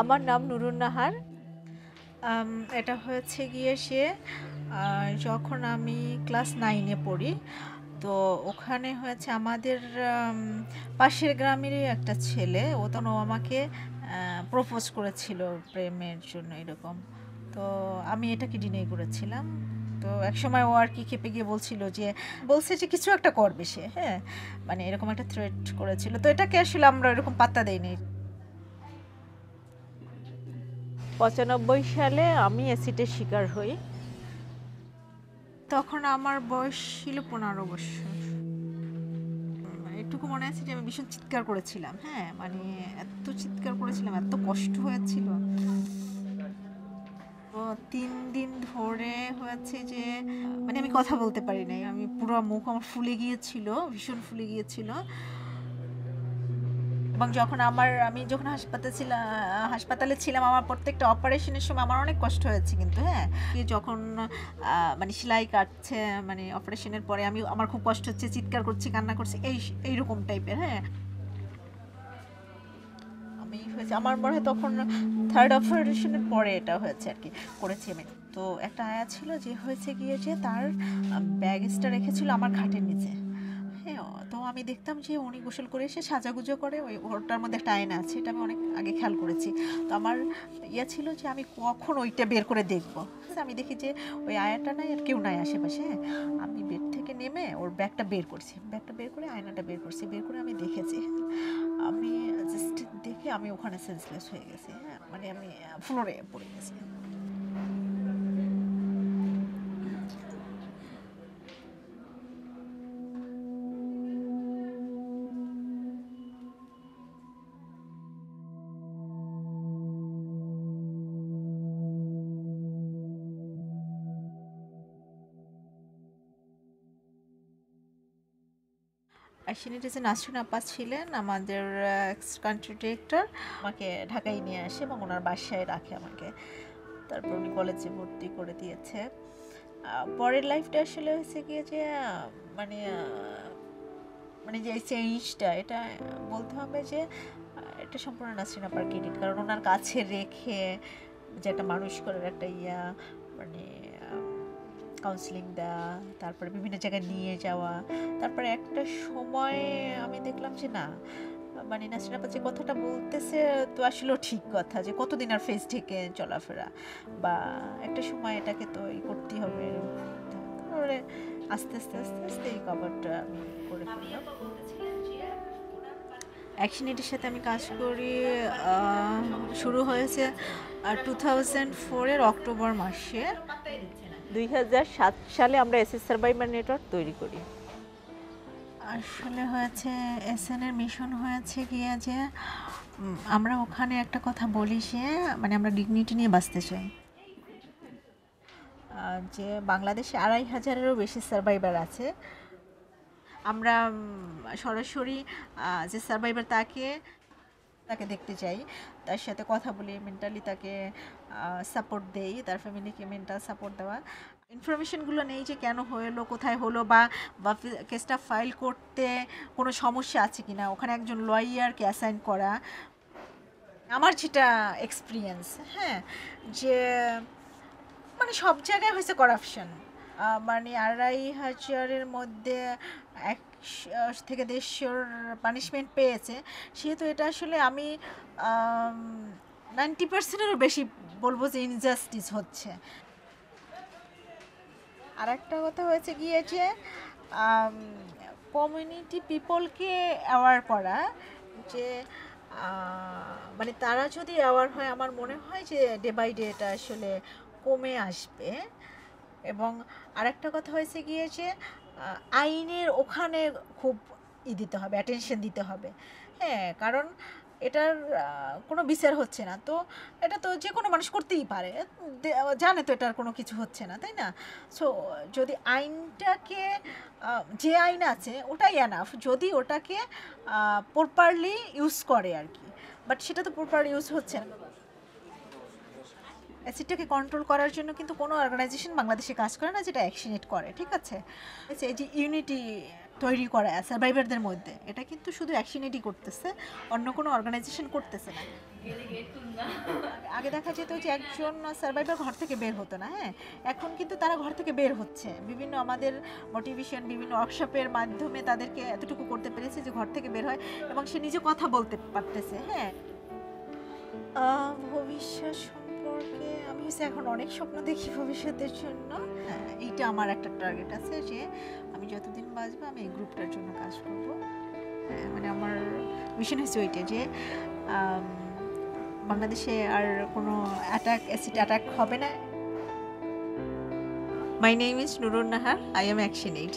আমার নাম নুরুন নাহার। এটা হয়েছে গিয়ে যখন আমি ক্লাস 9-এ পড়ি, তো ওখানে হয়েছে আমাদের পাশের গ্রামেরই একটা ছেলে, ও আমাকে প্রপোজ করেছিল প্রেমের জন্য এরকম। তো আমি এটাকে ডিনাই করেছিলাম। তো একসময় ও আর কি খেপে গিয়ে বলছে যে কিছু একটা করবে সে, হ্যাঁ, মানে এরকম একটা থ্রেট করেছিল। তো এটাকে আসলে আমরা এরকম পাত্তা দেইনি। 95 সালে আমি অ্যাসিডের শিকার হই। তখন আমার বয়স ছিল 15 বছর। এটুকু মনে আছে যে আমি ভীষণ চিৎকার করেছিলাম, হ্যাঁ, মানে এত চিৎকার করেছিলাম, এত কষ্ট হয়েছিল। তো 3 দিন ধরে হয়েছে যে মানে আমি কথা বলতে পারি নাই, আমি পুরো মুখ আমার ফুলে গিয়েছিল, ভীষণ ফুলে গিয়েছিল। এবং আমি যখন হাসপাতালে ছিলাম, আমার প্রত্যেকটা অপারেশনের সময় আমার অনেক কষ্ট হয়েছে, কিন্তু হ্যাঁ, যখন মানে সেলাই কাটছে, মানে অপারেশনের পরে আমার খুব কষ্ট হচ্ছে, চিৎকার করছি, কান্না করছি, এইরকম টাইপের, হ্যাঁ। আমার মনে হয় তখন 3rd অপারেশনের পরে এটা হয়েছে আর কি, করেছি আমি। তো একটা আয়া ছিল যে হয়েছে গিয়ে যে তার ব্যাগেজটা রেখেছিল আমার খাটের নিচে, হ্যাঁ। তো আমি দেখতাম যে উনি গোসল করে এসে সাজাগুজো করে, ওটার মধ্যে একটা আয়না আছে, এটা আমি অনেক আগে খেয়াল করেছি। তো আমার ছিল যে আমি কখন ওইটা বের করে দেখবো। আমি দেখি যে ওই আয়াটা নাই আর কেউ নাই আশেপাশে, হ্যাঁ। আমি বেড থেকে নেমে ওর ব্যাগটা বের করছি, ব্যাগটা বের করে আয়নাটা বের করছি, বের করে আমি দেখেছি, আমি জাস্ট দেখে আমি ওখানে সেন্সলেস হয়ে গেছি, হ্যাঁ, মানে আমি ফ্লোরে পড়ে গেছি। অ্যাকচুয়ালি এটা যে নাসরিন আপা ছিলেন আমাদের এক্স কান্ট্রি ডিরেক্টর, আমাকে ঢাকায় নিয়ে আসে এবং ওনার বাসায় রাখে আমাকে। তারপর উনি কলেজে ভর্তি করে দিয়েছে। পরের লাইফটা আসলে হয়েছে গিয়ে যে মানে মানে যে চেঞ্জটা, এটা বলতে হবে যে এটা সম্পূর্ণ নাসরিন আপার ক্রেডিট, কারণ ওনার কাছে রেখে যে একটা মানুষ করার একটা মানে কাউন্সিলিং দেওয়া, তারপরে বিভিন্ন জায়গায় নিয়ে যাওয়া। তারপরে একটা সময় আমি দেখলাম যে না, মানে নাসরিন আপা যে কথাটা বলতেছে তো আসলেও ঠিক কথা, যে কতদিন আর ফেস ঢেকে চলাফেরা, বা একটা সময় এটাকে তো করতেই হবে। তারপরে আস্তে আস্তে আস্তে আস্তে এই কভারটা আমি করে ফেললাম। অ্যাকশন এটির সাথে আমি কাজ করি, শুরু হয়েছে 2004-এর অক্টোবর মাসে। 2007 সালে আমরা এসএস সার্ভাইভার নেটওয়ার্ক তৈরি করি। আসলে হয়েছে এসএন-এর মিশন হয়েছে গিয়ে যে আমরা ওখানে একটা কথা বলি যে মানে আমরা ডিগনিটি নিয়ে বাঁচতে চাই। যে বাংলাদেশে 2500-এরও বেশি সার্ভাইভার আছে। আমরা সরাসরি যে সার্ভাইভার তাকে দেখতে যাই, তার সাথে কথা বলি, মেন্টালি তাকে সাপোর্ট দেই, তার ফ্যামিলিকে মেন্টাল সাপোর্ট দেওয়া, ইনফরমেশনগুলো নেই যে কেন হলো, কোথায় হলো, বা কেসটা ফাইল করতে কোনো সমস্যা আছে কি না, ওখানে একজন লয়ারকে অ্যাসাইন করা। আমার যেটা এক্সপিরিয়েন্স, হ্যাঁ, যে মানে সব জায়গায় হয়েছে করাপশন। মানে 2500-এর মধ্যে 100 থেকে 150 পানিশমেন্ট পেয়েছে, সেহেতু এটা আসলে আমি 90%-এরও বেশি বলবো যে ইনজাস্টিস হচ্ছে। আর একটা কথা হয়েছে গিয়ে যে কমিউনিটি পিপলকে অ্যাওয়ার করা, যে মানে তারা যদি অ্যাওয়ার হয়, আমার মনে হয় যে ডে বাই ডে এটা আসলে কমে আসবে। এবং আরেকটা কথা হয়েছে গিয়ে যে আইনের ওখানে খুব দিতে হবে, অ্যাটেনশন দিতে হবে, হ্যাঁ, কারণ এটার কোনো বিচার হচ্ছে না। তো এটা তো যে কোনো মানুষ করতেই পারে, জানে তো এটার কোনো কিছু হচ্ছে না, তাই না? সো যদি আইনটাকে যে আইন আছে ওটাই এনাফ, যদি ওটাকে প্রপারলি ইউজ করে আর কি, বাট সেটা তো প্রপার ইউজ হচ্ছে না। অ্যাসিডটাকে কন্ট্রোল করার জন্য কিন্তু কোনো অর্গানাইজেশন বাংলাদেশে কাজ করে না যেটা অ্যাকশনেট করে, ঠিক আছে? এই যে ইউনিটি তৈরি করা সার্ভাইভারদের মধ্যে। এটা কিন্তু শুধু অ্যাকশন-এইডই করতেছে, অন্য কোনো অর্গানাইজেশন করতেছে না। আগে দেখা যেত যে একজন সার্ভাইভার ঘর থেকে বের হতো না, হ্যাঁ, এখন কিন্তু তারা ঘর থেকে বের হচ্ছে। বিভিন্ন আমাদের মোটিভেশন, বিভিন্ন ওয়ার্কশপের মাধ্যমে তাদেরকে এতটুকু করতে পেরেছে যে ঘর থেকে বের হয় এবং সে নিজে কথা বলতে পারতেছে। হ্যাঁ, ভবিষ্যৎ সম্পর্কে আমি হচ্ছে এখন অনেক স্বপ্ন দেখি ভবিষ্যতের জন্য। হ্যাঁ, এইটা আমার একটা টার্গেট আছে যে আমি যতদিন বাঁচবো আমি এই গ্রুপটার জন্য কাজ করব। হ্যাঁ, মানে আমার মিশন হচ্ছে ওইটা যে বাংলাদেশে আর কোনো অ্যাসিড অ্যাটাক হবে না। My name is Nurun Nahar, I am action-aid.